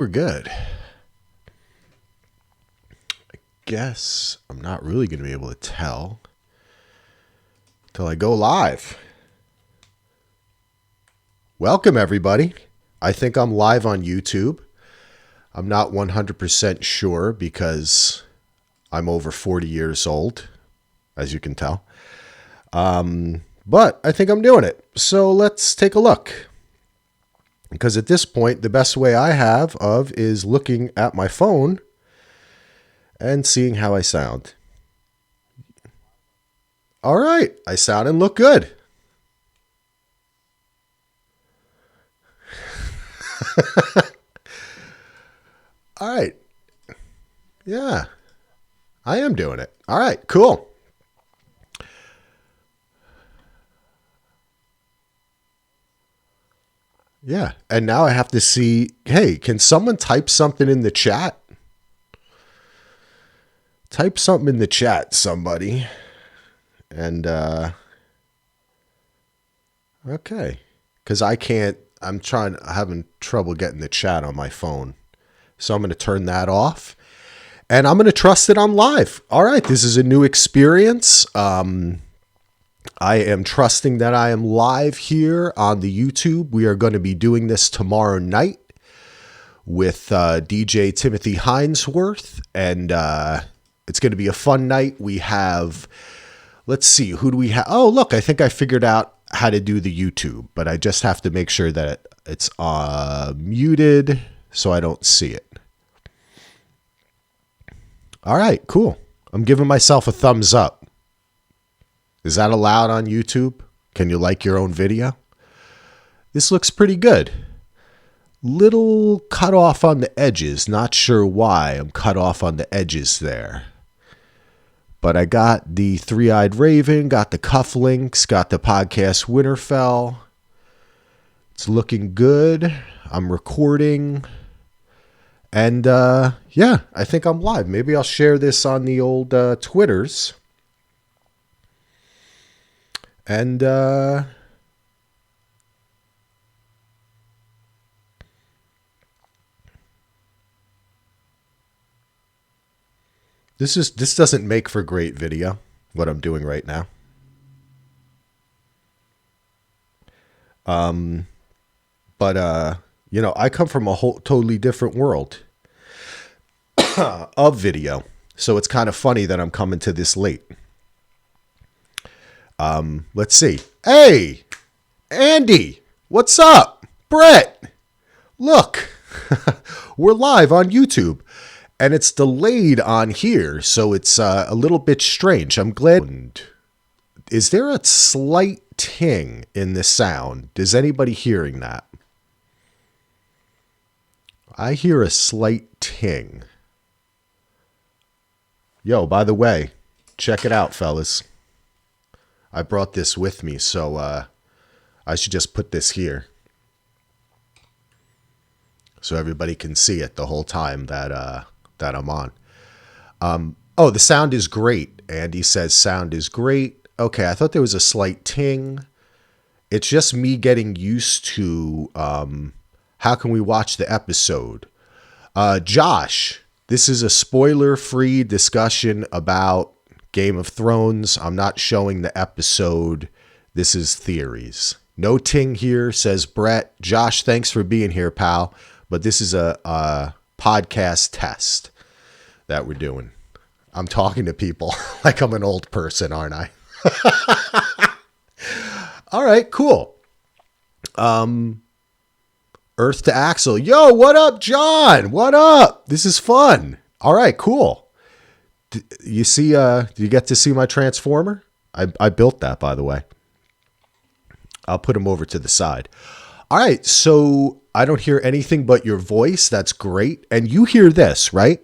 We're good. I guess I'm not really going to be able to tell until I go live. Welcome, everybody. I think I'm live on YouTube. I'm not 100% sure because I'm over 40 years old, as you can tell. But I think I'm doing it. So let's take a look. Because at this point, the best way I have of is looking at my phone and seeing how I sound. All right, I sound and look good. All right. Yeah, I am doing it. All right, cool. Yeah, and now I have to see, hey, can someone type something in the chat? Type something in the chat, somebody. And, okay. Because I can't, I'm having trouble getting the chat on my phone. So I'm going to turn that off. And I'm going to trust that I'm live. All right, this is a new experience. I am trusting that I am live here on the YouTube. We are going to be doing this tomorrow night with DJ Timothy Hinesworth. And it's going to be a fun night. We have, let's see, who do we have? Oh, look, I think I figured out how to do the YouTube. But I just have to make sure that it's muted so I don't see it. All right, cool. I'm giving myself a thumbs up. Is that allowed on YouTube? Can you like your own video? This looks pretty good. Little cut off on the edges. Not sure why I'm cut off on the edges there. But I got the Three-Eyed Raven, got the cufflinks, got the podcast Winterfell. It's looking good. I'm recording. And yeah, I think I'm live. Maybe I'll share this on the old Twitters. And this doesn't make for great video, what I'm doing right now. But you know, I come from a whole totally different world of video. So it's kind of funny that I'm coming to this late. Let's see. Hey, Andy, what's up? Brett, look, we're live on YouTube and it's delayed on here. So it's a little bit strange. I'm glad. Is there a slight ting in the sound? Is anybody hearing that? I hear a slight ting. Yo, by the way, check it out, fellas. I brought this with me, so I should just put this here so everybody can see it the whole time that I'm on. Oh, the sound is great. Andy says sound is great. Okay, I thought there was a slight ting. It's just me getting used to how can we watch the episode. Josh, this is a spoiler-free discussion about Game of Thrones. I'm not showing the episode. This is theories. No ting here, says Brett. Josh, thanks for being here, pal. But this is a podcast test that we're doing. I'm talking to people like I'm an old person, aren't I? All right, cool. Earth to Axel. Yo, what up, John? What up? This is fun. All right, cool. You see, do you get to see my transformer? I built that, by the way. I'll put him over to the side. All right, so I don't hear anything but your voice. That's great. And you hear this, right?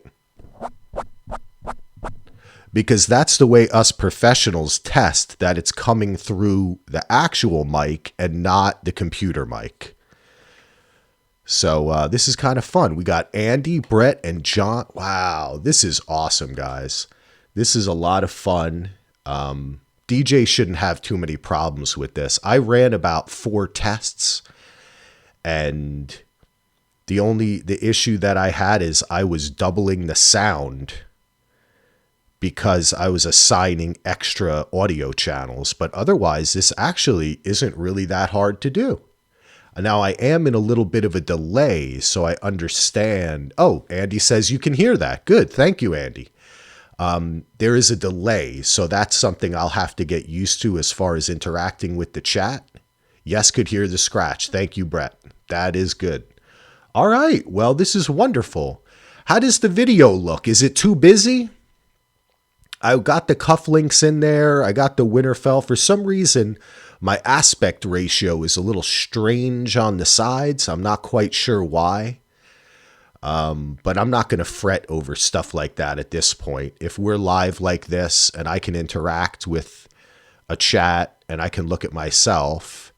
Because that's the way us professionals test that it's coming through the actual mic and not the computer mic. So this is kind of fun. We got Andy, Brett, and John. Wow, this is awesome, guys. This is a lot of fun. DJ shouldn't have too many problems with this. I ran about 4 tests, and The issue that I had is I was doubling the sound because I was assigning extra audio channels. But otherwise, this actually isn't really that hard to do. Now, I am in a little bit of a delay, so I understand. Oh, Andy says you can hear that. Good. Thank you, Andy. There is a delay, so that's something I'll have to get used to as far as interacting with the chat. Yes, could hear the scratch. Thank you, Brett. That is good. All right. Well, this is wonderful. How does the video look? Is it too busy? I got the cufflinks in there. I got the Winterfell. For some reason, my aspect ratio is a little strange on the sides. I'm not quite sure why. But I'm not going to fret over stuff like that at this point. If we're live like this and I can interact with a chat and I can look at myself,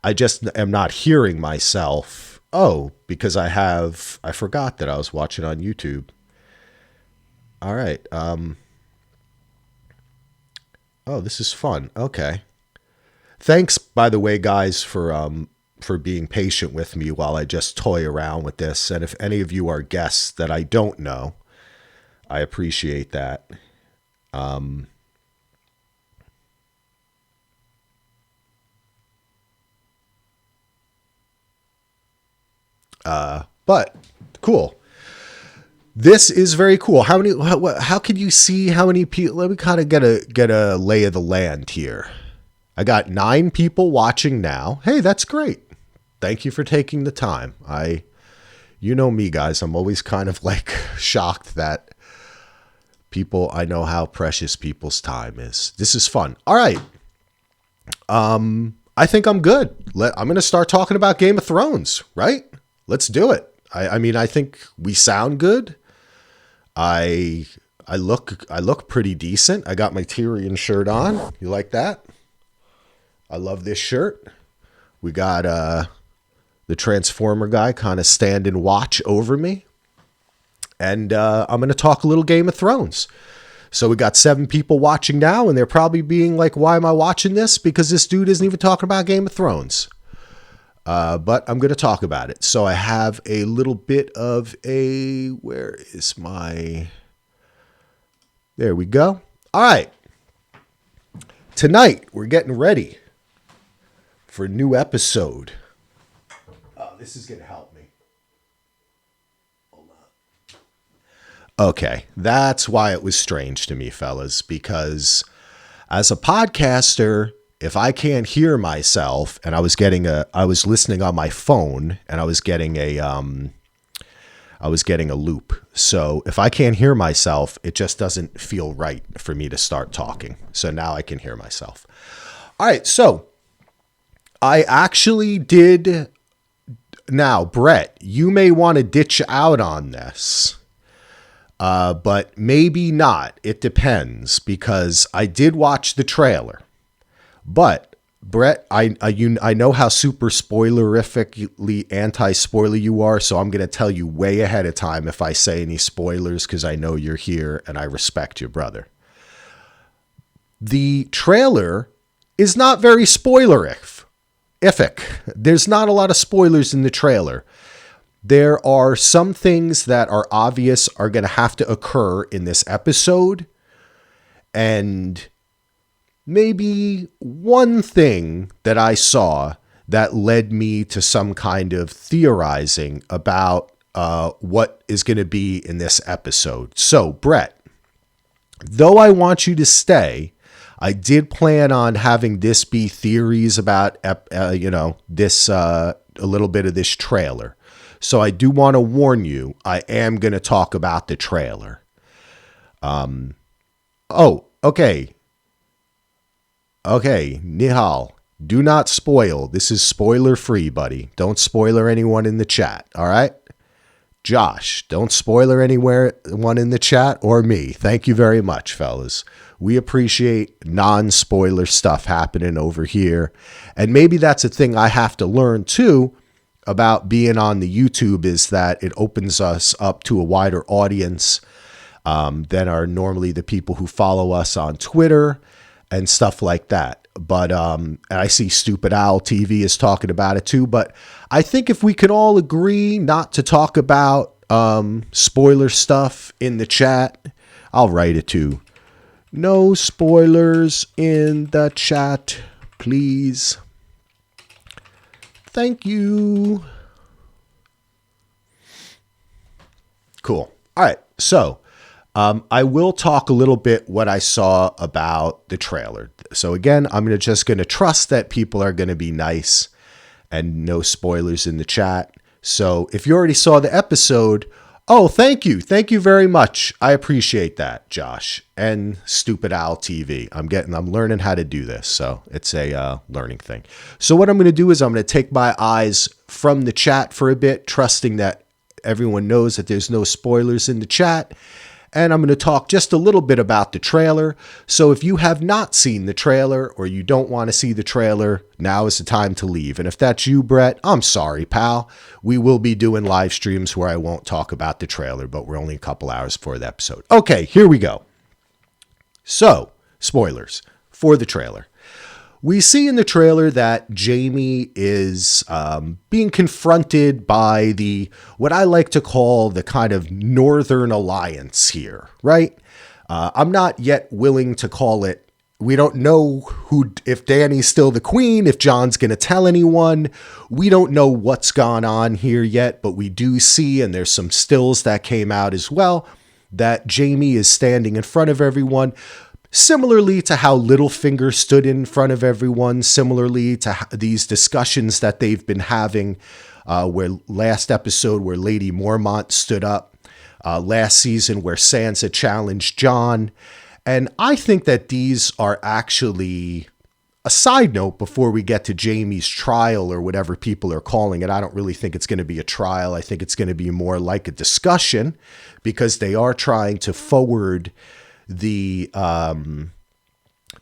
I just am not hearing myself. Oh, because I forgot that I was watching on YouTube. All right. Oh, this is fun. Okay. Thanks, by the way, guys, for being patient with me while I just toy around with this. And if any of you are guests that I don't know, I appreciate that. But cool. This is very cool. How can you see how many people? Let me kind of get a lay of the land here. I got 9 people watching now. Hey, that's great. Thank you for taking the time. You know me, guys. I'm always kind of like shocked that I know how precious people's time is. This is fun. All right. I think I'm good. I'm going to start talking about Game of Thrones, right? Let's do it. I mean, I think we sound good. I look pretty decent. I got my Tyrion shirt on. You like that? I love this shirt. We got the Transformer guy kind of standing watch over me. And I'm going to talk a little Game of Thrones. So we got 7 people watching now, and they're probably being like, why am I watching this? Because this dude isn't even talking about Game of Thrones. But I'm going to talk about it. So I have a little bit of where is my... There we go. All right. Tonight, we're getting ready for a new episode. Oh, this is going to help me. Hold on. Okay, that's why it was strange to me, fellas, because as a podcaster, if I can't hear myself, and I was listening on my phone, and I was getting a loop. So if I can't hear myself, it just doesn't feel right for me to start talking. So now I can hear myself. All right, so I actually did. Now, Brett, you may want to ditch out on this, but maybe not. It depends, because I did watch the trailer. But Brett, I know how super spoilerifically anti-spoiler you are, so I'm going to tell you way ahead of time if I say any spoilers, because I know you're here and I respect you, brother. The trailer is not very spoilerific. There's not a lot of spoilers in the trailer. There are some things that are obvious are going to have to occur in this episode, and maybe one thing that I saw that led me to some kind of theorizing about what is going to be in this episode. So, Brett, though I want you to stay, I did plan on having this be theories about, this a little bit of this trailer. So I do want to warn you, I am going to talk about the trailer. Okay. Okay, Nihal, do not spoil. This is spoiler free, buddy. Don't spoiler anyone in the chat, all right? Josh, don't spoiler anyone in the chat or me. Thank you very much, fellas. We appreciate non-spoiler stuff happening over here. And maybe that's a thing I have to learn too about being on the YouTube, is that it opens us up to a wider audience than are normally the people who follow us on Twitter and stuff like that. But and I see Stupid Owl TV is talking about it too. But I think if we could all agree not to talk about spoiler stuff in the chat, I'll write it too. No spoilers in the chat, please. Thank you. Cool. All right. So I will talk a little bit what I saw about the trailer. So again, I'm just going to trust that people are going to be nice and no spoilers in the chat. So if you already saw the episode, oh, thank you. Thank you very much. I appreciate that, Josh and Stupid Owl TV. I'm learning how to do this. So it's a learning thing. So what I'm going to do is I'm going to take my eyes from the chat for a bit, trusting that everyone knows that there's no spoilers in the chat. And I'm going to talk just a little bit about the trailer. So if you have not seen the trailer or you don't want to see the trailer, now is the time to leave. And if that's you, Brett, I'm sorry, pal. We will be doing live streams where I won't talk about the trailer, but we're only a couple hours before the episode. Okay, here we go. So, spoilers for the trailer. We see in the trailer that Jamie is being confronted by what I like to call the kind of Northern Alliance here, right? I'm not yet willing to call it. We don't know if Dany's still the queen, if Jon's going to tell anyone. We don't know what's gone on here yet, but we do see, and there's some stills that came out as well, that Jamie is standing in front of everyone. Similarly to how Littlefinger stood in front of everyone, similarly to these discussions that they've been having, where last episode where Lady Mormont stood up, last season where Sansa challenged Jon. And I think that these are actually a side note before we get to Jamie's trial or whatever people are calling it. I don't really think it's going to be a trial. I think it's going to be more like a discussion because they are trying to forward they're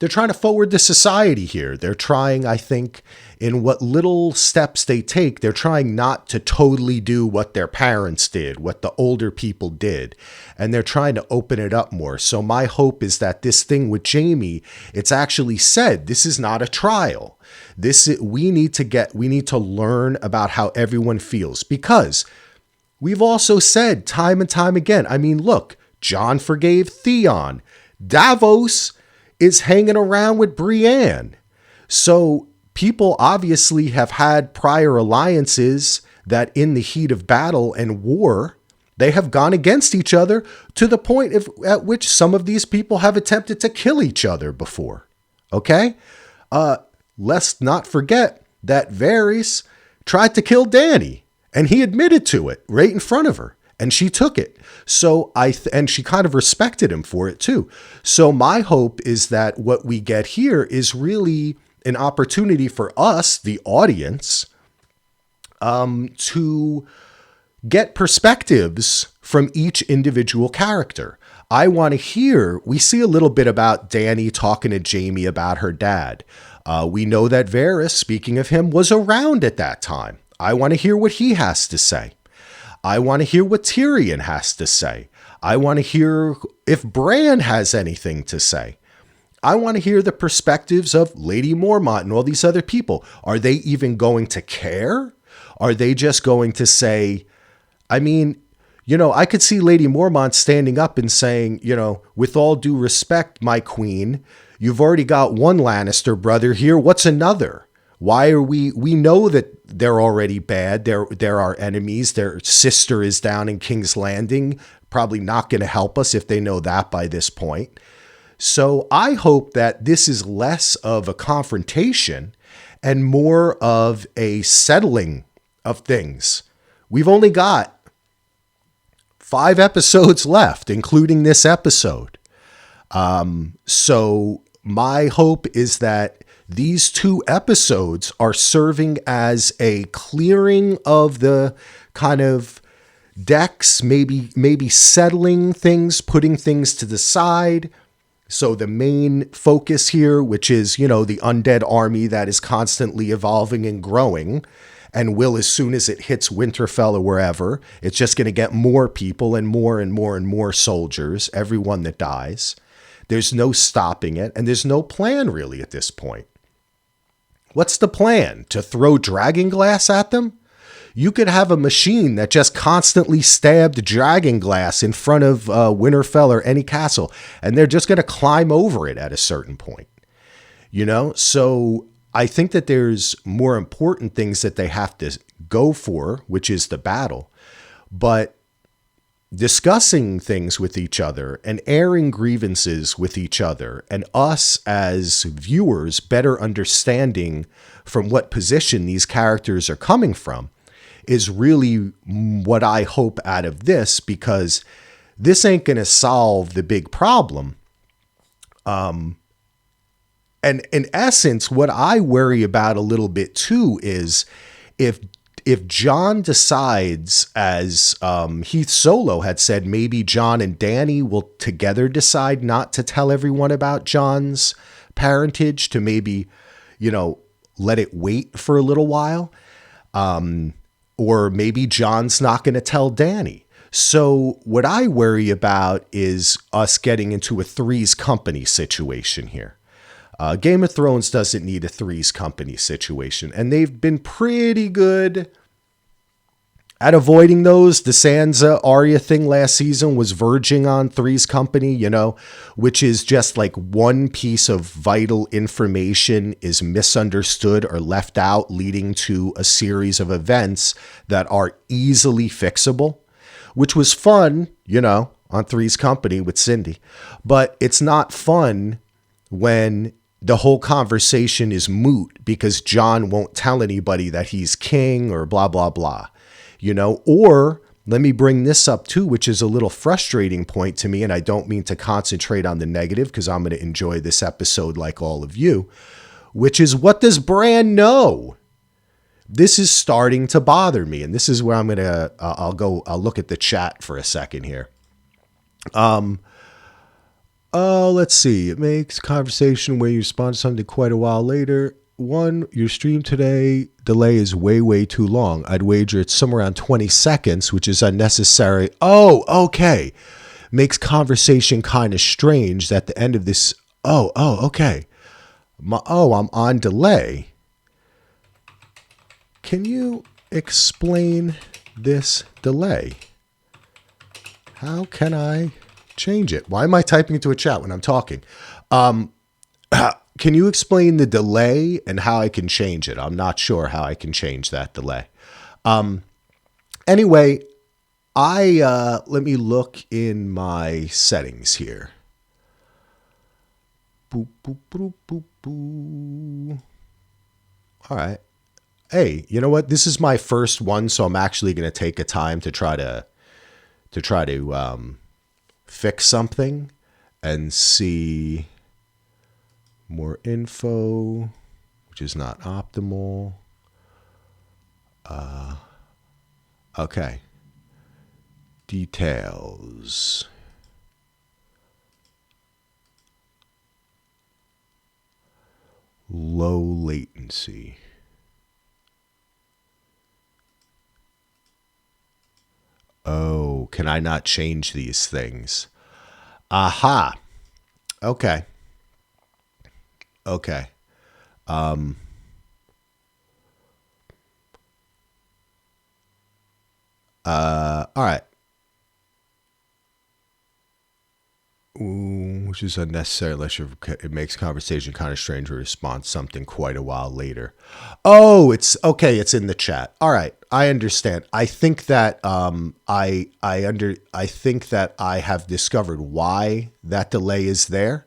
trying to forward the society here. They're trying, I think, in what little steps they take, they're trying not to totally do what their parents did, what the older people did, and they're trying to open it up more. So my hope is that this thing with Jamie, it's actually said, this is not a trial. We need to learn about how everyone feels, because we've also said time and time again, I mean, look, Jon forgave Theon. Davos is hanging around with Brienne. So people obviously have had prior alliances that in the heat of battle and war, they have gone against each other to the point at which some of these people have attempted to kill each other before. Okay? Let's not forget that Varys tried to kill Dany, and he admitted to it right in front of her. And she took it. So and she kind of respected him for it too. So my hope is that what we get here is really an opportunity for us, the audience, to get perspectives from each individual character. I want to hear, we see a little bit about Dany talking to Jamie about her dad. We know that Varys, speaking of him, was around at that time. I want to hear what he has to say. I want to hear what Tyrion has to say. I want to hear if Bran has anything to say. I want to hear the perspectives of Lady Mormont and all these other people. Are they even going to care? Are they just going to say, I mean, I could see Lady Mormont standing up and saying, with all due respect, my queen, you've already got one Lannister brother here. What's another? Why are we know that they're already bad. They're our enemies. Their sister is down in King's Landing, probably not going to help us if they know that by this point. So I hope that this is less of a confrontation and more of a settling of things. We've only got 5 episodes left, including this episode. So my hope is that these 2 episodes are serving as a clearing of the kind of decks, maybe settling things, putting things to the side. So the main focus here, which is, the undead army that is constantly evolving and growing and will, as soon as it hits Winterfell or wherever, it's just going to get more people and more and more and more soldiers, everyone that dies. There's no stopping it, and there's no plan really at this point. What's the plan? To throw dragon glass at them? You could have a machine that just constantly stabbed dragon glass in front of Winterfell or any castle, and they're just going to climb over it at a certain point. So I think that there's more important things that they have to go for, which is the battle. But discussing things with each other and airing grievances with each other, and us as viewers better understanding from what position these characters are coming from, is really what I hope out of this, because this ain't going to solve the big problem. And in essence, what I worry about a little bit too is if Jon decides, as Heath Solo had said, maybe Jon and Dany will together decide not to tell everyone about Jon's parentage, to maybe, let it wait for a little while. Or maybe Jon's not going to tell Dany. So what I worry about is us getting into a Three's Company situation here. Game of Thrones doesn't need a Three's Company situation, and they've been pretty good at avoiding those. The Sansa Arya thing last season was verging on Three's Company, which is just like one piece of vital information is misunderstood or left out, leading to a series of events that are easily fixable, which was fun, on Three's Company with Cindy. But it's not fun when the whole conversation is moot because Jon won't tell anybody that he's king or blah, blah, blah. Or let me bring this up too, which is a little frustrating point to me. And I don't mean to concentrate on the negative, because I'm going to enjoy this episode like all of you, which is, what does Bran know? This is starting to bother me. And this is where I'm going to, I'll look at the chat for a second here. Let's see. It makes conversation where you respond to something quite a while later. One, your stream today delay is way, way too long. I'd wager it's somewhere around 20 seconds, which is unnecessary. Oh, okay. Makes conversation kind of strange at the end of this. Okay. I'm on delay. Can you explain this delay? How can I change it? Why am I typing into a chat when I'm talking? Can you explain the delay and how I can change it? I'm not sure how I can change that delay. Anyway, let me look in my settings here. Boop, boop, boop, boop, boop. All right. Hey, you know what? This is my first one, so I'm actually going to take a time to try to fix something and see more info, which is not optimal. Okay. Details. Low latency. Oh, can I not change these things? Aha. Okay. Okay. All right. Which is unnecessary unless it makes conversation kind of strange or response something quite a while later. Oh, it's okay. It's in the chat. All right. I understand. I think that I think that I have discovered why that delay is there.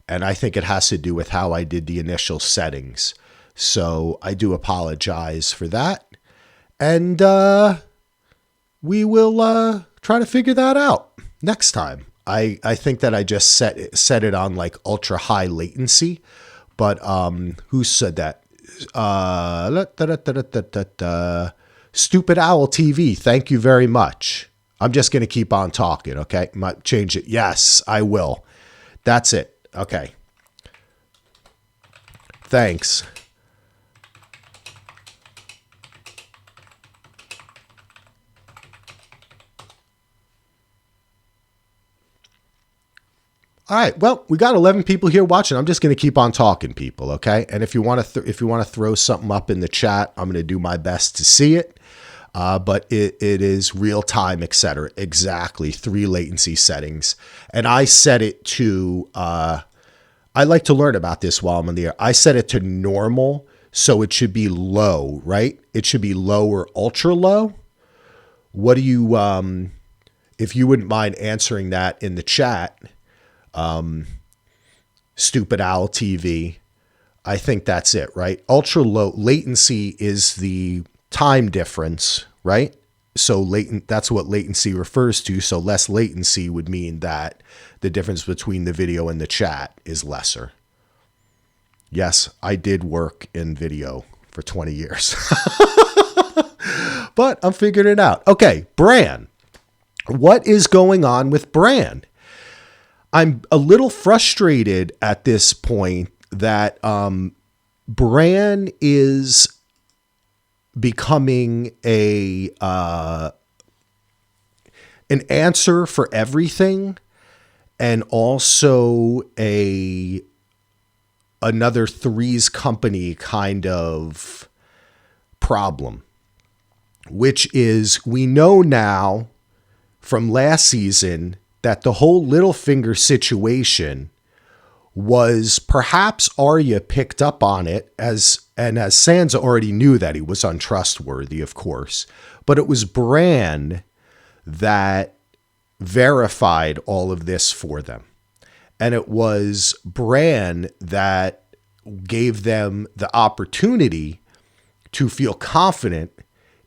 And I think it has to do with how I did the initial settings. So I do apologize for that. And we will try to figure that out next time. I think that I just set it on like ultra high latency, but who said that? Stupid Owl TV. Thank you very much. I'm just gonna keep on talking. Okay, might change it. Yes, I will. That's it. Okay. Thanks. All right. Well, we got 11 people here watching. I'm just going to keep on talking, people. Okay. And if you want to throw something up in the chat, I'm going to do my best to see it. But it is real time, etc. Exactly. 3 latency settings. And I set it to, I like to learn about this while I'm on the air. I set it to normal. So it should be low, right? It should be low or ultra low. What do you, if you wouldn't mind answering that in the chat, Stupid Owl TV. I think that's it, right? Ultra low latency is the time difference, right? So that's what latency refers to. So less latency would mean that the difference between the video and the chat is lesser. Yes, I did work in video for 20 years, but I'm figuring it out. Okay, Bran. What is going on with Bran? I'm a little frustrated at this point that Bran is becoming an answer for everything, and also another Three's Company kind of problem, which is we know now from last season that the whole Littlefinger situation was perhaps Arya picked up on it as Sansa already knew that he was untrustworthy, of course, but it was Bran that verified all of this for them. And it was Bran that gave them the opportunity to feel confident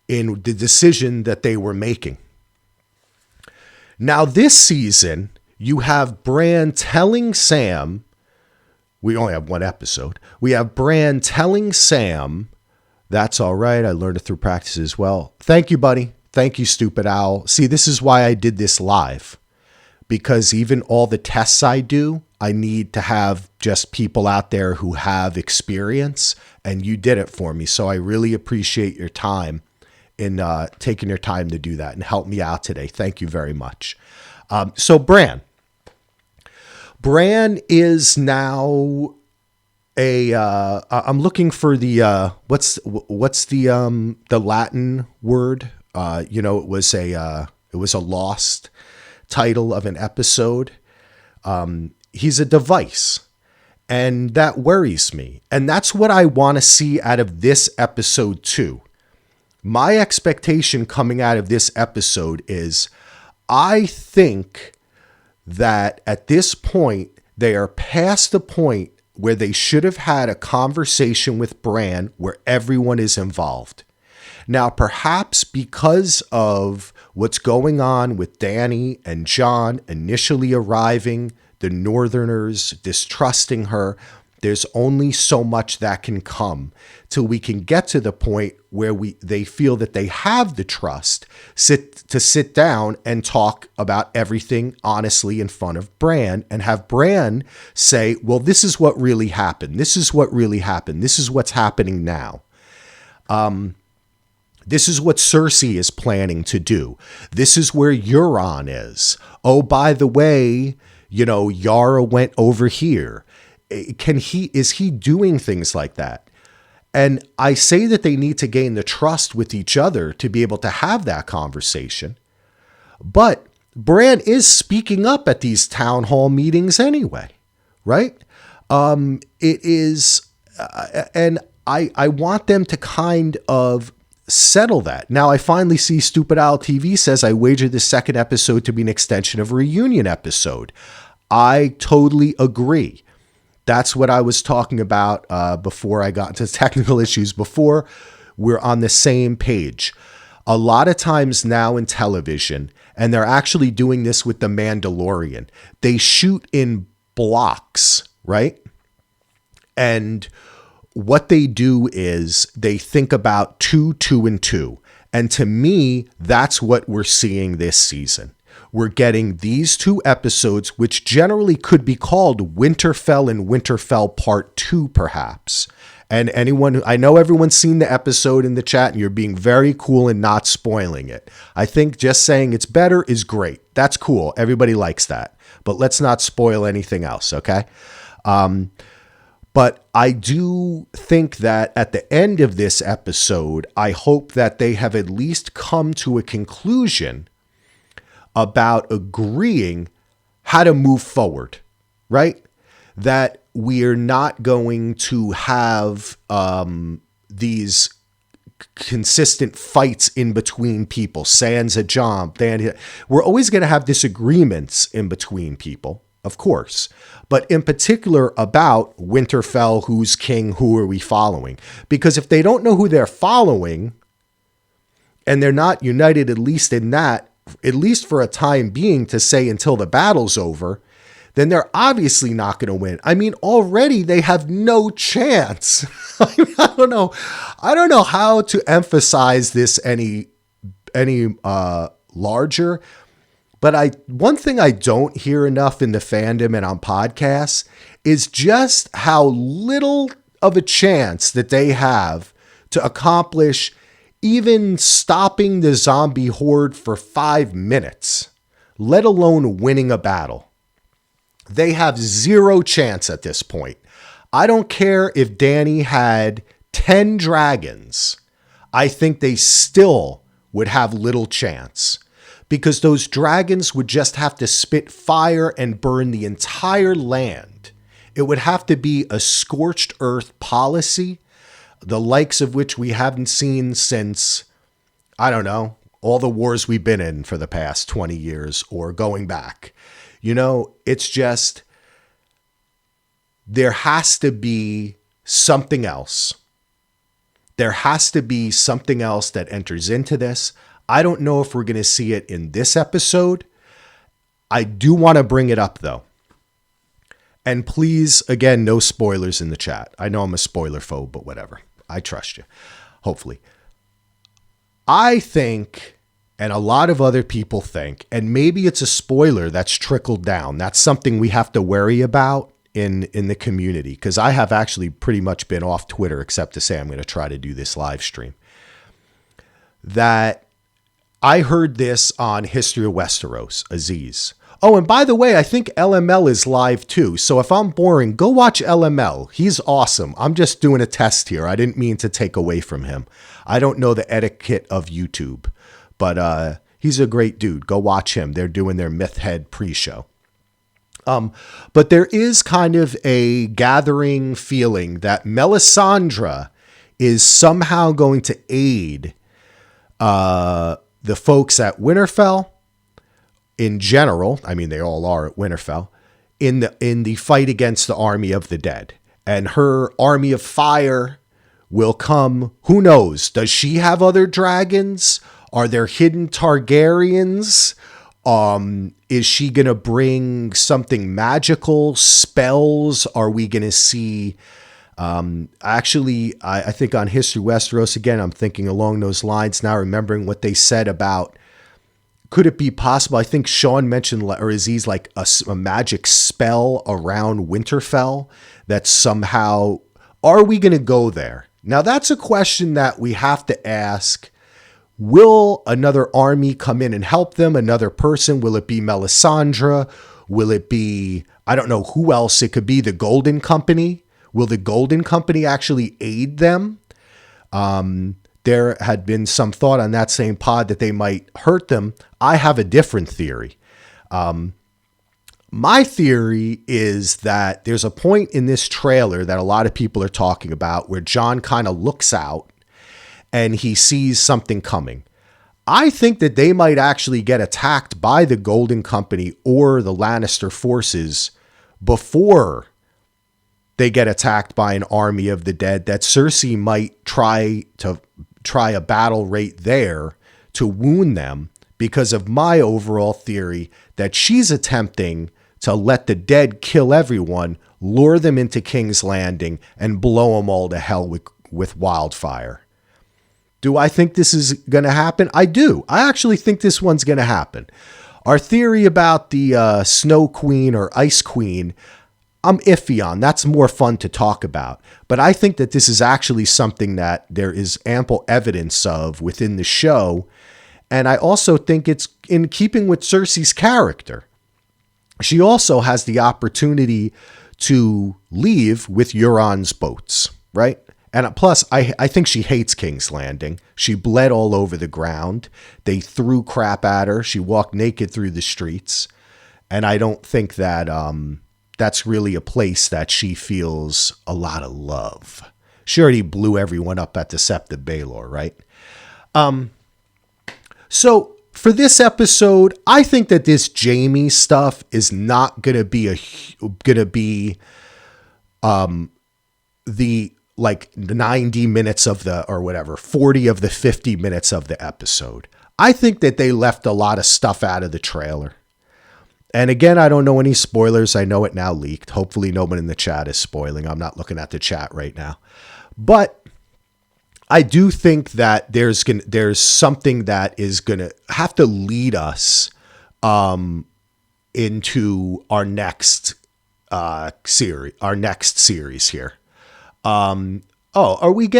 in the decision that they were making. Now, this season, you have Bran telling Sam, we only have one episode. We have Bran telling Sam, that's all right. I learned it through practice as well. Thank you, buddy. Thank you, Stupid Owl. See, this is why I did this live, because even all the tests I do, I need to have just people out there who have experience, and you did it for me. So I really appreciate your time in taking your time to do that and help me out today. Thank you very much. So Bran is now I'm looking for the, what's the Latin word? It was a lost title of an episode. He's a device, and that worries me. And that's what I want to see out of this episode too. My expectation coming out of this episode is I think that at this point, they are past the point where they should have had a conversation with Bran where everyone is involved. Now, perhaps because of what's going on with Dany and Jon initially arriving, the Northerners distrusting her, there's only so much that can come till we can get to the point where they feel that they have the trust to sit down and talk about everything honestly in front of Bran, and have Bran say, well, this is what really happened. This is what really happened. This is what's happening now. This is what Cersei is planning to do. This is where Euron is. Oh, by the way, Yara went over here. Is he doing things like that? And I say that they need to gain the trust with each other to be able to have that conversation. But Bran is speaking up at these town hall meetings anyway, right? It is, and I want them to kind of settle that. Now, I finally see Stupid Owl TV says, I wager the second episode to be an extension of a reunion episode. I totally agree. That's what I was talking about before I got into technical issues. Before, we're on the same page. A lot of times now in television, and they're actually doing this with The Mandalorian, they shoot in blocks, right? And what they do is they think about 2, 2, and 2. And to me, that's what we're seeing this season. We're getting these 2 episodes, which generally could be called Winterfell and Winterfell Part 2, perhaps. And I know everyone's seen the episode in the chat and you're being very cool and not spoiling it. I think just saying it's better is great. That's cool. Everybody likes that. But let's not spoil anything else, okay? But I do think that at the end of this episode, I hope that they have at least come to a conclusion about agreeing how to move forward, right? That we're not going to have these consistent fights in between people. Sans a jump. We're always going to have disagreements in between people, of course. But in particular about Winterfell, who's king, who are we following? Because if they don't know who they're following and they're not united, at least in that, at least for a time being, to say until the battle's over, then they're obviously not going to win. I mean, already they have no chance. I don't know how to emphasize this any larger. But one thing I don't hear enough in the fandom and on podcasts is just how little of a chance that they have to accomplish even stopping the zombie horde for 5 minutes, let alone winning a battle. They have zero chance at this point. I don't care if Dany had 10 dragons. I think they still would have little chance because those dragons would just have to spit fire and burn the entire land. It would have to be a scorched earth policy, the likes of which we haven't seen since, I don't know, all the wars we've been in for the past 20 years or going back. You know, it's just, there has to be something else. There has to be something else that enters into this. I don't know if we're going to see it in this episode. I do want to bring it up, though. And please, again, no spoilers in the chat. I know I'm a spoiler phobe, but whatever. I trust you. Hopefully. I think, and a lot of other people think, and maybe it's a spoiler that's trickled down. That's something we have to worry about in the community, because I have actually pretty much been off Twitter, except to say I'm going to try to do this live stream. That I heard this on History of Westeros, Aziz. Oh, and by the way, I think LML is live too. So if I'm boring, go watch LML. He's awesome. I'm just doing a test here. I didn't mean to take away from him. I don't know the etiquette of YouTube, but he's a great dude. Go watch him. They're doing their Mythhead pre-show. But there is kind of a gathering feeling that Melisandre is somehow going to aid the folks at Winterfell in general. I mean, they all are at Winterfell in the fight against the army of the dead, and her army of fire will come. Who knows? Does she have other dragons? Are there hidden Targaryens? Is she going to bring something magical, spells? Are we going to see, actually, I think on History Westeros, again, I'm thinking along those lines now, remembering what they said about, could it be possible? I think Sean mentioned, or Aziz, like a magic spell around Winterfell that somehow, are we going to go there? Now that's a question that we have to ask. Will another army come in and help them? Another person? Will it be Melisandre? Will it be, I don't know who else? It could be the Golden Company. Will the Golden Company actually aid them? There had been some thought on that same pod that they might hurt them. I have a different theory. My theory is that there's a point in this trailer that a lot of people are talking about where Jon kind of looks out and he sees something coming. I think that they might actually get attacked by the Golden Company or the Lannister forces before they get attacked by an army of the dead, that Cersei might try a battle right there to wound them, because of my overall theory that she's attempting to let the dead kill everyone, lure them into King's Landing, and blow them all to hell with wildfire. Do I think this is going to happen? I do. I actually think this one's going to happen. Our theory about the Snow Queen or Ice Queen, I'm iffy on. That's more fun to talk about. But I think that this is actually something that there is ample evidence of within the show. And I also think it's in keeping with Cersei's character. She also has the opportunity to leave with Euron's boats, right? And plus, I think she hates King's Landing. She bled all over the ground. They threw crap at her. She walked naked through the streets. And I don't think that that's really a place that she feels a lot of love. She already blew everyone up at the Sept of Baelor, right? So for this episode, I think that this Jaime stuff is not gonna be the like 90 minutes of the, or whatever, 40 of the 50 minutes of the episode. I think that they left a lot of stuff out of the trailer. And again, I don't know any spoilers. I know it now leaked. Hopefully no one in the chat is spoiling. I'm not looking at the chat right now. But I do think that there's something that is going to have to lead us into our next series here. Am I going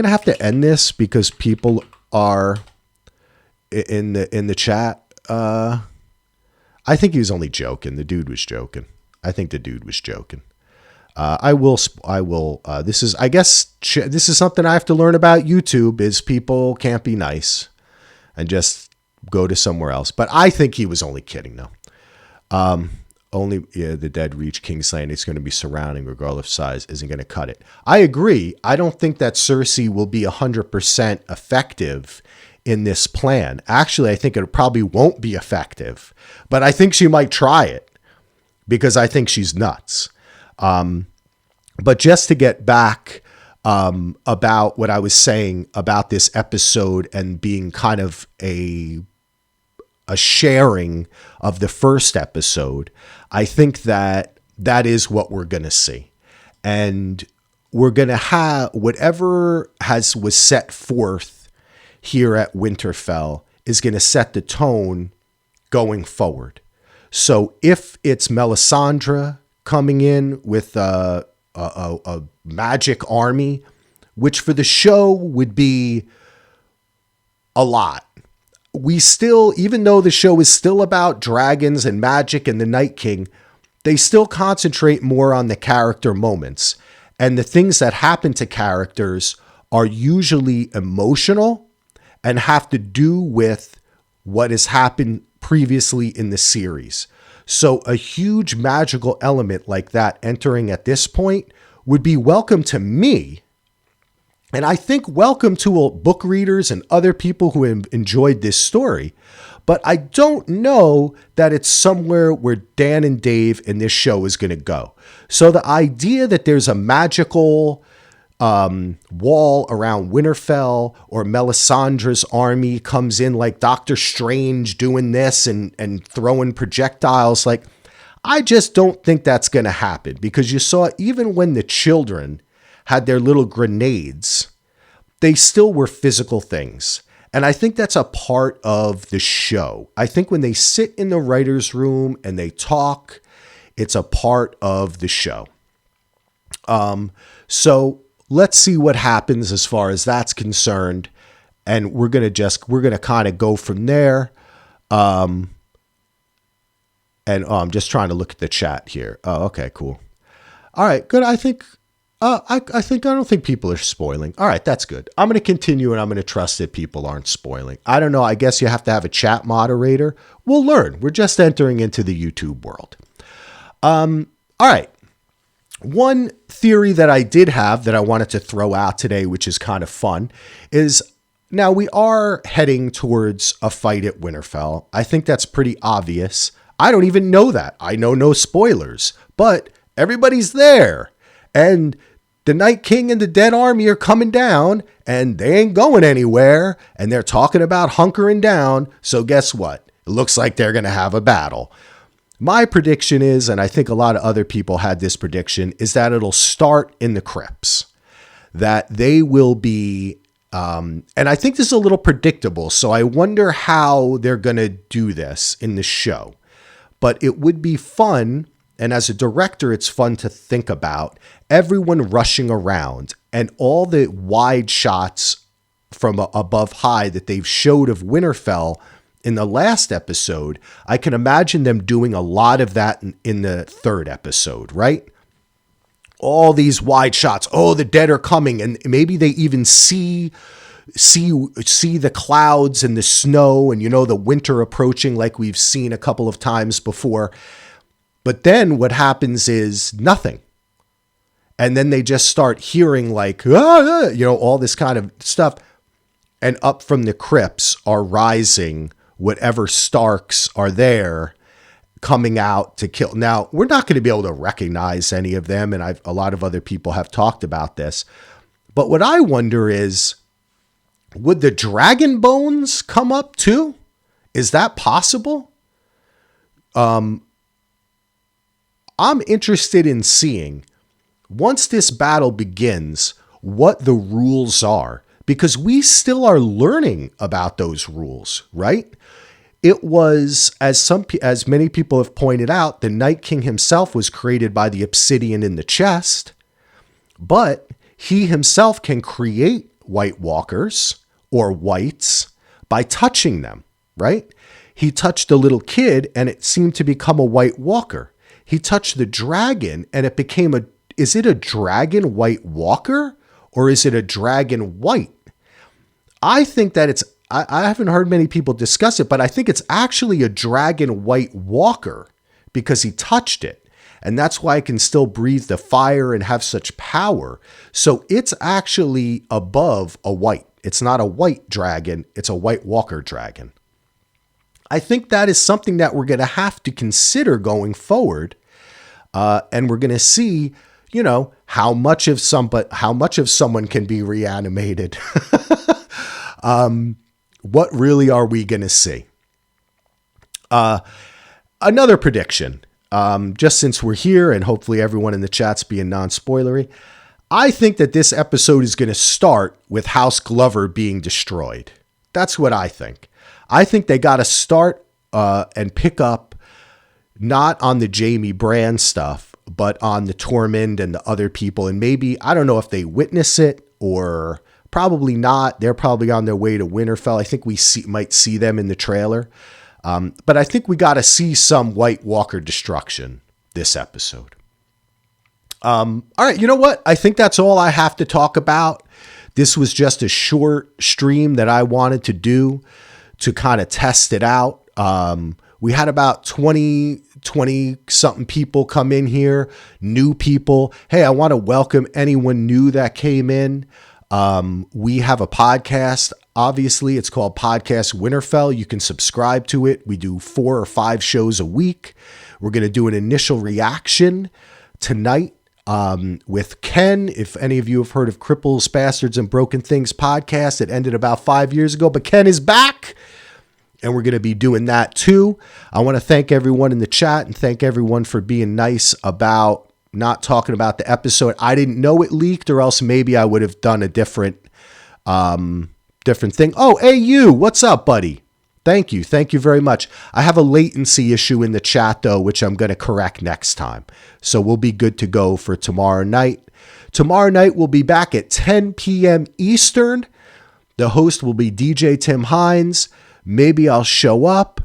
to have to end this because people are in the chat? I think he was only joking. The dude was joking. I think the dude was joking. This is something I have to learn about YouTube, is people can't be nice and just go to somewhere else. But I think he was only kidding though. The dead reach King's Landing is going to be surrounding regardless of size, isn't going to cut it. I agree. I don't think that Cersei will be 100% effective in this plan. Actually, I think it probably won't be effective, but I think she might try it because I think she's nuts. But just to get back about what I was saying about this episode and being kind of a sharing of the first episode, I think that is what we're going to see. And we're going to have whatever was set forth here at Winterfell is going to set the tone going forward. So if it's Melisandre coming in with a magic army, which for the show would be a lot, we still, even though the show is still about dragons and magic and the Night King, they still concentrate more on the character moments. And the things that happen to characters are usually emotional and have to do with what has happened previously in the series. So a huge magical element like that entering at this point would be welcome to me. And I think welcome to book readers and other people who have enjoyed this story. But I don't know that it's somewhere where Dan and Dave in this show is going to go. So the idea that there's a magical wall around Winterfell, or Melisandre's army comes in like Doctor Strange doing this and throwing projectiles, like, I just don't think that's going to happen, because you saw even when the children had their little grenades, they still were physical things. And I think that's a part of the show. I think when they sit in the writer's room and they talk, it's a part of the show. So let's see what happens as far as that's concerned. And we're going to kind of go from there. I'm just trying to look at the chat here. Oh, okay, cool. All right, good. I don't think people are spoiling. All right, that's good. I'm going to continue, and I'm going to trust that people aren't spoiling. I don't know. I guess you have to have a chat moderator. We'll learn. We're just entering into the YouTube world. All right. One theory that I did have that I wanted to throw out today, which is kind of fun, is now we are heading towards a fight at Winterfell. I think that's pretty obvious. I don't even know that. I know no spoilers, but everybody's there. And the Night King and the Dead Army are coming down, and they ain't going anywhere, and they're talking about hunkering down. So guess what? It looks like they're going to have a battle. My prediction is, and I think a lot of other people had this prediction, is that it'll start in the crypts. That they will be And I think this is a little predictable, so I wonder how they're going to do this in the show. But it would be fun, and as a director, it's fun to think about everyone rushing around and all the wide shots from above high that they've showed of Winterfell in the last episode. I can imagine them doing a lot of that in the third episode, right? All these wide shots. Oh, the dead are coming. And maybe they even see the clouds and the snow and, the winter approaching like we've seen a couple of times before. But then what happens is nothing. And then they just start hearing like, all this kind of stuff. And up from the crypts are rising whatever Starks are there, coming out to kill. Now, we're not going to be able to recognize any of them, and a lot of other people have talked about this. But what I wonder is, would the dragon bones come up too? Is that possible? I'm interested in seeing, once this battle begins, what the rules are, because we still are learning about those rules, right? It was, as many people have pointed out, the Night King himself was created by the obsidian in the chest, but he himself can create White Walkers or whites by touching them, right? He touched a little kid and it seemed to become a White Walker. He touched the dragon and it became is it a dragon White Walker or is it a dragon white? I think that I haven't heard many people discuss it, but I think it's actually a dragon White Walker because he touched it. And that's why it can still breathe the fire and have such power. So it's actually above a white. It's not a white dragon. It's a White Walker dragon. I think that is something that we're going to have to consider going forward. And we're going to see, how much of someone can be reanimated. What really are we going to see? Another prediction, just since we're here and hopefully everyone in the chat's being non-spoilery, I think that this episode is going to start with House Glover being destroyed. That's what I think. I think they got to start and pick up not on the Jaime Brand stuff, but on the Tormund and the other people. And maybe, I don't know if they witness it or... Probably not. They're probably on their way to Winterfell. I think we might see them in the trailer. But I think we got to see some White Walker destruction this episode. All right. You know what? I think that's all I have to talk about. This was just a short stream that I wanted to do to kind of test it out. We had about 20 something people come in here, new people. Hey, I want to welcome anyone new that came in. We have a podcast. Obviously, it's called Podcast Winterfell. You can subscribe to it. We do 4 or 5 shows a week. We're going to do an initial reaction tonight with Ken. If any of you have heard of Cripples, Bastards, and Broken Things podcast, it ended about 5 years ago, but Ken is back. And we're going to be doing that too. I want to thank everyone in the chat and thank everyone for being nice about not talking about the episode. I didn't know it leaked, or else maybe I would have done a different thing. Oh, hey, you, what's up, buddy? Thank you. Thank you very much. I have a latency issue in the chat though, which I'm going to correct next time. So we'll be good to go for tomorrow night. Tomorrow night, we'll be back at 10 p.m. Eastern. The host will be DJ Tim Hines. Maybe I'll show up.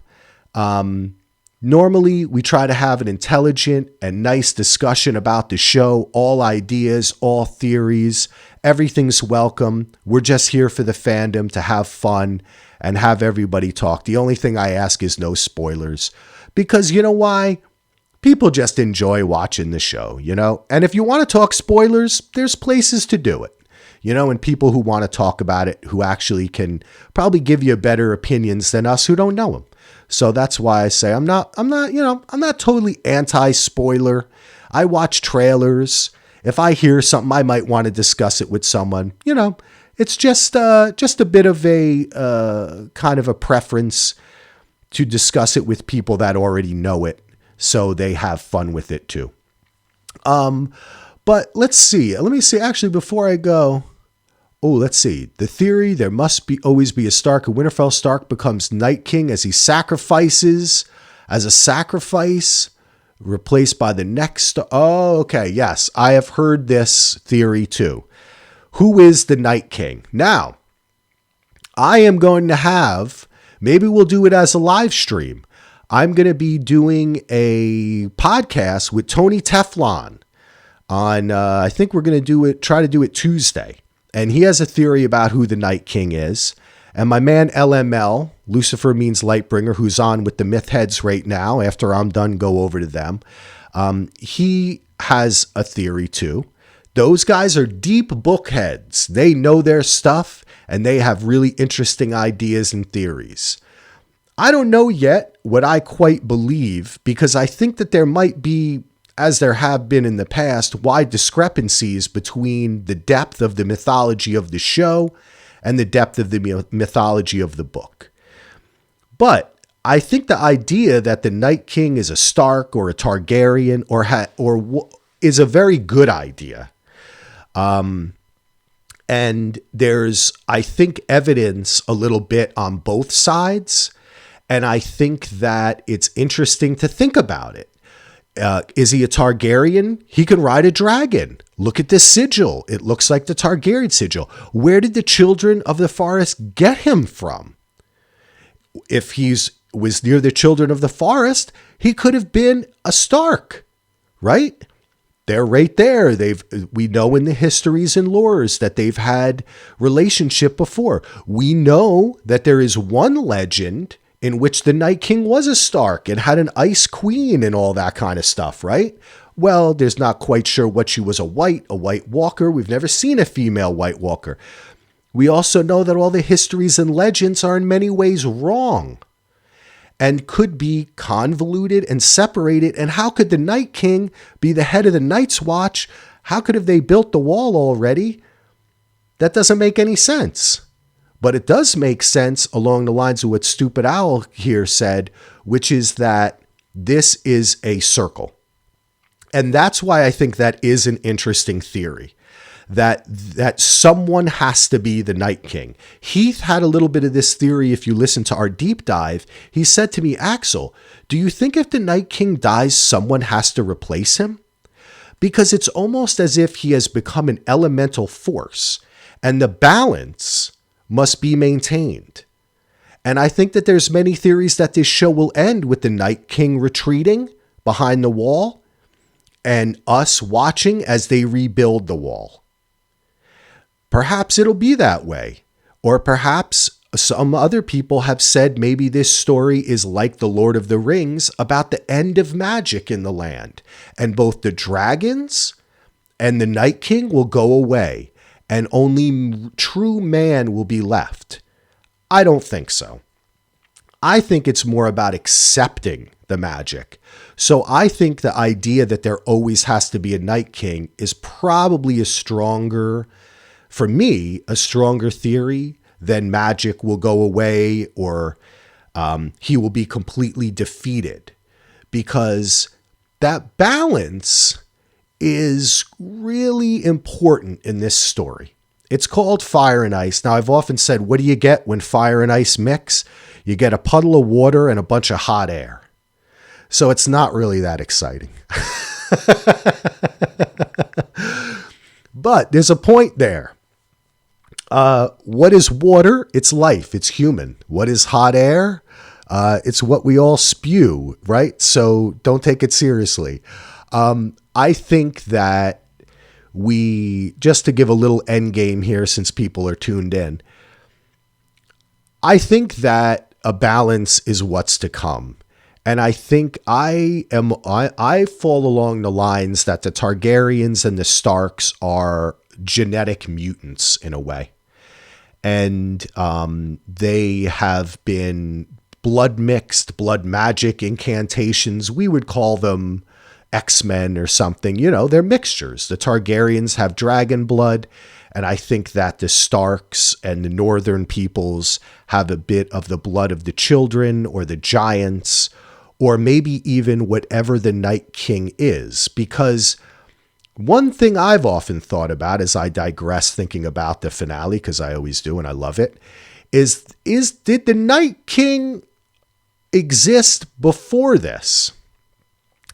Normally, we try to have an intelligent and nice discussion about the show, all ideas, all theories, everything's welcome. We're just here for the fandom to have fun and have everybody talk. The only thing I ask is no spoilers, because you know why? People just enjoy watching the show, And if you want to talk spoilers, there's places to do it. And people who want to talk about it, who actually can probably give you better opinions than us who don't know them. So that's why I say I'm not totally anti-spoiler. I watch trailers. If I hear something, I might want to discuss it with someone. It's just a bit of a kind of a preference to discuss it with people that already know it, so they have fun with it too. But let's see. Let me see. Actually, before I go let's see. The theory, there must be always be a Stark. A Winterfell Stark becomes Night King as he sacrifices, as a sacrifice, replaced by the next. Oh, okay. Yes, I have heard this theory too. Who is the Night King? Now, I am going to have, maybe we'll do it as a live stream. I'm going to be doing a podcast with Tony Teflon on, I think we're going to try to do it Tuesday. And he has a theory about who the Night King is. And my man LML, Lucifer Means Lightbringer, who's on with the Myth Heads right now, after I'm done, go over to them. He has a theory too. Those guys are deep book heads. They know their stuff and they have really interesting ideas and theories. I don't know yet what I quite believe, because I think that there might be, as there have been in the past, wide discrepancies between the depth of the mythology of the show and the depth of the mythology of the book. But I think the idea that the Night King is a Stark or a Targaryen or is a very good idea. And there's, I think, evidence a little bit on both sides. And I think that it's interesting to think about it. Is he a Targaryen? He can ride a dragon. Look at this sigil. It looks like the Targaryen sigil. Where did the children of the forest get him from? If was near the children of the forest, he could have been a Stark, right? They're right there. We know in the histories and lores that they've had relationship before. We know that there is one legend in which the Night King was a Stark and had an Ice Queen and all that kind of stuff, right? Well, there's not quite sure what she was, a White Walker. We've never seen a female White Walker. We also know that all the histories and legends are in many ways wrong and could be convoluted and separated. And how could the Night King be the head of the Night's Watch? How could have they built the wall already? That doesn't make any sense. But it does make sense along the lines of what Stupid Owl here said, which is that this is a circle. And that's why I think that is an interesting theory, that someone has to be the Night King. Heath had a little bit of this theory. If you listen to our deep dive, he said to me, Axel, do you think if the Night King dies, someone has to replace him? Because it's almost as if he has become an elemental force and the balance must be maintained. And I think that there's many theories that this show will end with the Night King retreating behind the wall and us watching as they rebuild the wall. Perhaps it'll be that way. Or perhaps some other people have said maybe this story is like The Lord of the Rings about the end of magic in the land. And both the dragons and the Night King will go away. And only true man will be left. I don't think so. I think it's more about accepting the magic. So I think the idea that there always has to be a Night King is probably for me, a stronger theory than magic will go away or he will be completely defeated. Because that balance is really important in this story. It's called Fire and Ice. Now, I've often said, what do you get when fire and ice mix? You get a puddle of water and a bunch of hot air. So it's not really that exciting. But there's a point there. What is water? It's life. It's human. What is hot air? It's what we all spew, right? So don't take it seriously. I think that just to give a little end game here since people are tuned in, I think that a balance is what's to come. And I think I fall along the lines that the Targaryens and the Starks are genetic mutants in a way. And they have been blood mixed, blood magic incantations. We would call them X-Men or something. They're mixtures. The Targaryens have dragon blood. And I think that the Starks and the northern peoples have a bit of the blood of the children or the giants, or maybe even whatever the Night King is. Because one thing I've often thought about as I digress thinking about the finale, because I always do and I love it, is did the Night King exist before this?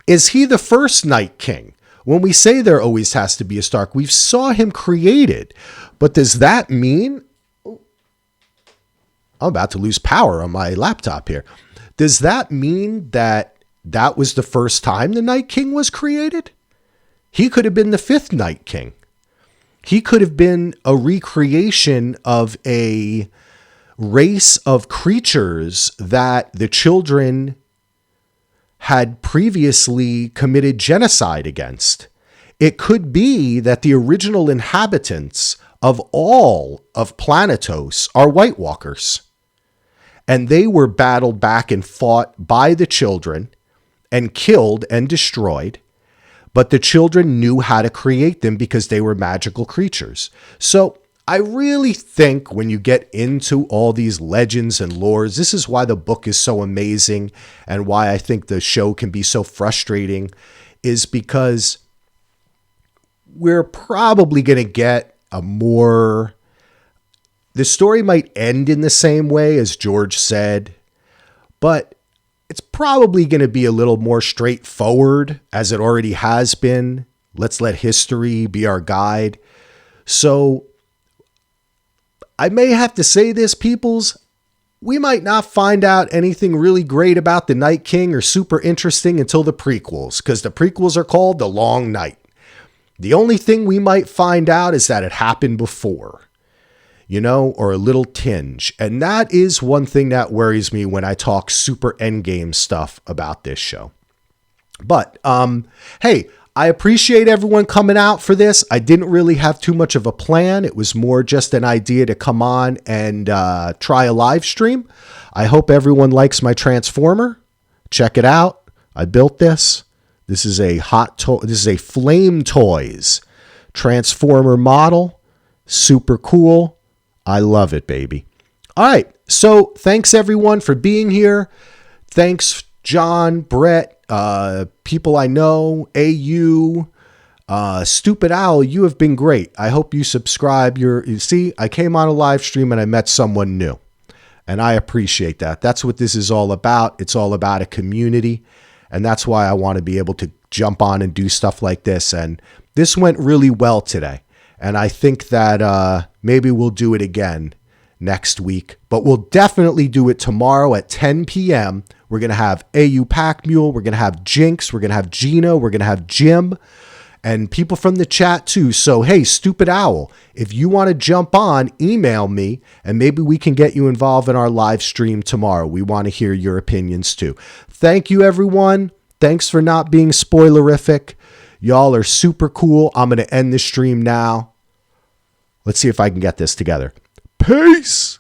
Is he the first Night King? When we say there always has to be a Stark, we saw him created. But does that mean... I'm about to lose power on my laptop here. Does that mean that that was the first time the Night King was created? He could have been the fifth Night King. He could have been a recreation of a race of creatures that the children had previously committed genocide against. It could be that the original inhabitants of all of Planetos are White Walkers. And they were battled back and fought by the children and killed and destroyed. But the children knew how to create them because they were magical creatures. So I really think when you get into all these legends and lores, this is why the book is so amazing and why I think the show can be so frustrating, is because we're probably going to get a more... The story might end in the same way as George said, but it's probably going to be a little more straightforward as it already has been. Let's let history be our guide. So I may have to say this, peoples. We might not find out anything really great about the Night King or super interesting until the prequels, because the prequels are called The Long Night. The only thing we might find out is that it happened before, or a little tinge. And that is one thing that worries me when I talk super endgame stuff about this show. But, hey, I appreciate everyone coming out for this. I didn't really have too much of a plan. It was more just an idea to come on and try a live stream. I hope everyone likes my Transformer. Check it out. I built this. This is a this is a Flame Toys Transformer model. Super cool. I love it, baby. All right. So thanks everyone for being here. Thanks, John, Brett, people I know, AU, Stupid Owl. You have been great. I hope you subscribe. You see, I came on a live stream and I met someone new, and I appreciate that. That's what this is all about. It's all about a community. And that's why I want to be able to jump on and do stuff like this. And this went really well today. And I think that maybe we'll do it again next week. But we'll definitely do it tomorrow at 10 p.m. We're going to have AU Pack Mule. We're going to have Jinx. We're going to have Gino. We're going to have Jim. And people from the chat too. So, hey, Stupid Owl, if you want to jump on, email me. And maybe we can get you involved in our live stream tomorrow. We want to hear your opinions too. Thank you, everyone. Thanks for not being spoilerific. Y'all are super cool. I'm going to end the stream now. Let's see if I can get this together. Peace.